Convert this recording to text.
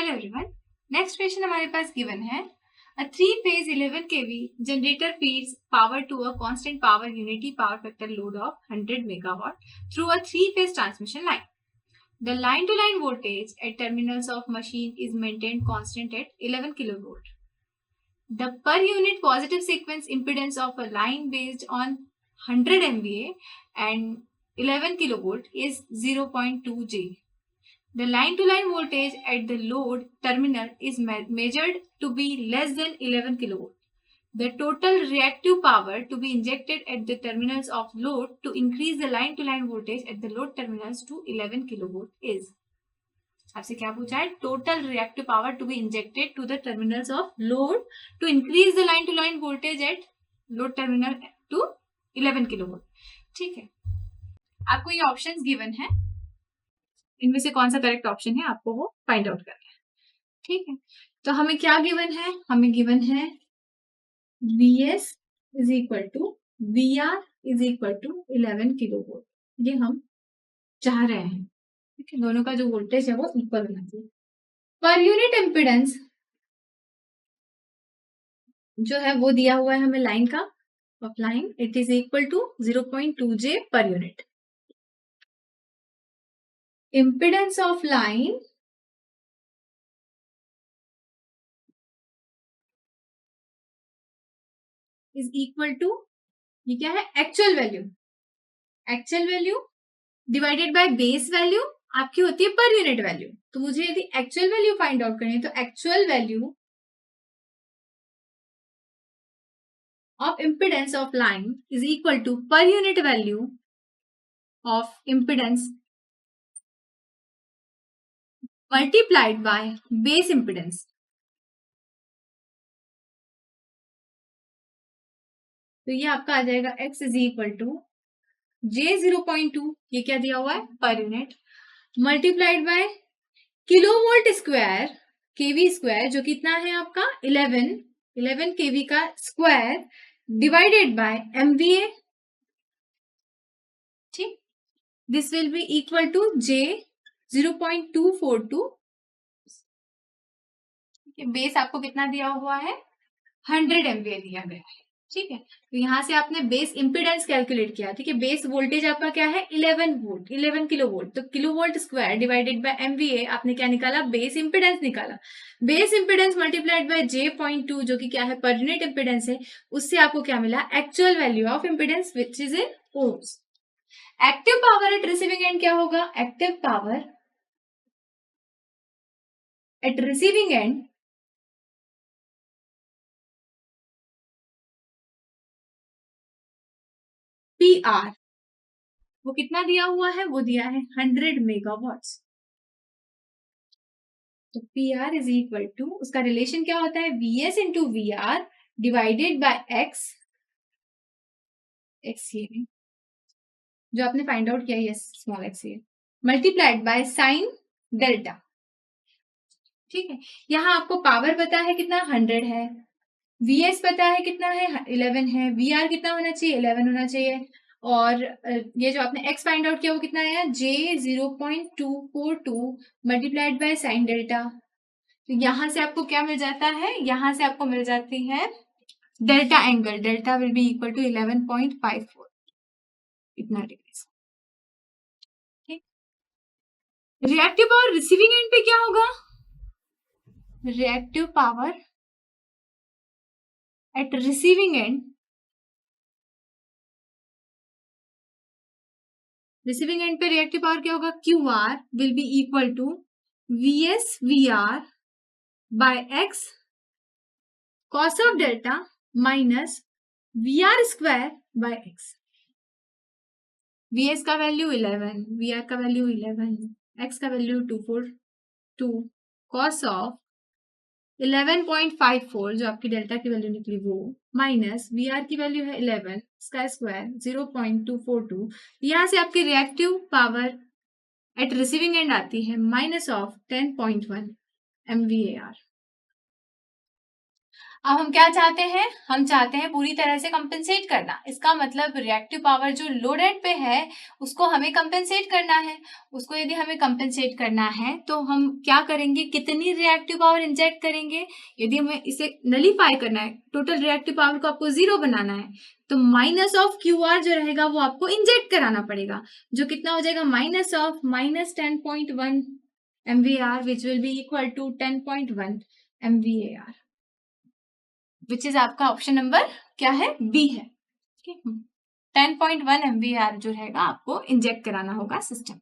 Hello everyone, next question हमारे पास given है अ 3-phase 11 kV generator feeds power to a constant power unity power factor load of 100 megawatt through a 3-phase transmission line. The line to line voltage at terminals of machine is maintained constant at 11 kilovolt. The per unit positive sequence impedance of a line based on 100 MVA and 11 kilovolt is 0.2 J. The line-to-line voltage at the load terminal is measured to be less than 11 kilovolt. The total reactive power to be injected at the terminals of load to increase the line-to-line voltage at the load terminals to 11 kilovolt is. आपसे क्या पूछा है? Total reactive power to be injected to the terminals of load to increase the line-to-line voltage at load terminal to 11 kilovolt. ठीक है, आपको ये options given है, इनमें से कौन सा करेक्ट ऑप्शन है आपको वो फाइंड आउट करना है. ठीक है, तो हमें क्या गिवन है? हमें गिवन है Vs is equal to Vr is equal to 11 kilovolt. ये हम चाह रहे हैं. ठीक है, दोनों का जो वोल्टेज है वो इक्वल होना चाहिए. पर यूनिट इम्पिडेंस जो है वो दिया हुआ है हमें लाइन का, of line it is equal to 0.2 J per unit. Impedance of line is equal to, ये क्या है? Actual value. Actual value divided by base value आपकी होती है पर यूनिट वैल्यू. तो मुझे यदि एक्चुअल वैल्यू फाइंड आउट करनी है तो actual value of impedance of line is equal to per unit value of impedance multiplied by base impedance. तो ये आपका आ जाएगा x is equal to J 0.2, ये क्या दिया हुआ है? Per unit, multiplied by kilovolt square kV square जो कितना है आपका 11 केवी का स्क्वायर डिवाइडेड बाय MVA. ठीक, this will be equal to J 0.242. Base आपको कितना दिया हुआ है? 100 MVA दिया गया है. ठीक है, तो यहां से आपने बेस इंपिडेंस कैलकुलेट किया. ठीक है, बेस वोल्टेज आपका क्या है? 11 वोल्ट, 11 किलोवोल्ट. तो kilovolt square divided by MVA आपने क्या निकाला? बेस इंपिडेंस निकाला. Base impedance multiplied by J.2 जो कि क्या है? पर यूनिट इंपिडेंस है. उससे आपको क्या मिला? Actual value of impedance which is in ohms. Active power at receiving end क्या होगा? Active power at receiving end PR वो कितना दिया हुआ है? वो दिया है 100 मेगावाट्स. तो PR इज इक्वल टू, उसका रिलेशन क्या होता है? VS into VR divided by X ये जो आपने फाइंड आउट किया, ये स्मॉल x ये मल्टीप्लाइड बाय साइन डेल्टा. ठीक है, यहाँ आपको पावर पता है कितना? 100 है. VS पता है कितना है? 11 है. VR कितना होना चाहिए? 11 होना चाहिए. और ये जो आपने x फाइंड आउट किया वो कितना आया? J 0.242 multiplied by sine delta. तो यहां से आपको क्या मिल जाता है? यहां से आपको मिल जाती है delta angle. Delta will be equal to 11.54 इतना डिग्री. ठीक, रिएक्टिव पावर रिसीविंग एंड पे क्या होगा? Reactive power at receiving end, receiving end पे रिएक्टिव पावर क्या होगा? QR will be equal to VS VR by X cos of डेल्टा minus VR square by X. VS का value 11, VR का value 11, X का वैल्यू 242, cos ऑफ 11.54 जो आपकी delta की वैल्यू निकली वो, माइनस VR की वैल्यू है 11, इसका स्क्वायर 0.242. यहां से आपकी reactive power at receiving end आती है माइनस ऑफ 10.1 MVAR. अब हम क्या चाहते हैं, हम चाहते हैं पूरी तरह से कंपेंसेट करना। इसका मतलब रिएक्टिव पावर जो लोडेड पे है उसको हमें कंपेंसेट करना है। उसको यदि हमें कंपेंसेट करना है तो हम क्या करेंगे, कितनी रिएक्टिव पावर इंजेक्ट करेंगे। यदि हमें इसे नलीफाई करना है, टोटल रिएक्टिव पावर को आपको जीरो बनाना है, तो माइनस ऑफ क्यू आर जो रहेगा वो आपको इंजेक्ट कराना पड़ेगा, जो कितना हो जाएगा, minus of minus 10.1 MVAR which will be equal to 10.1 MVAR, which is आपका ऑप्शन नंबर क्या है, बी है। 10.1 MVAR जो रहेगा आपको इंजेक्ट कराना होगा सिस्टम।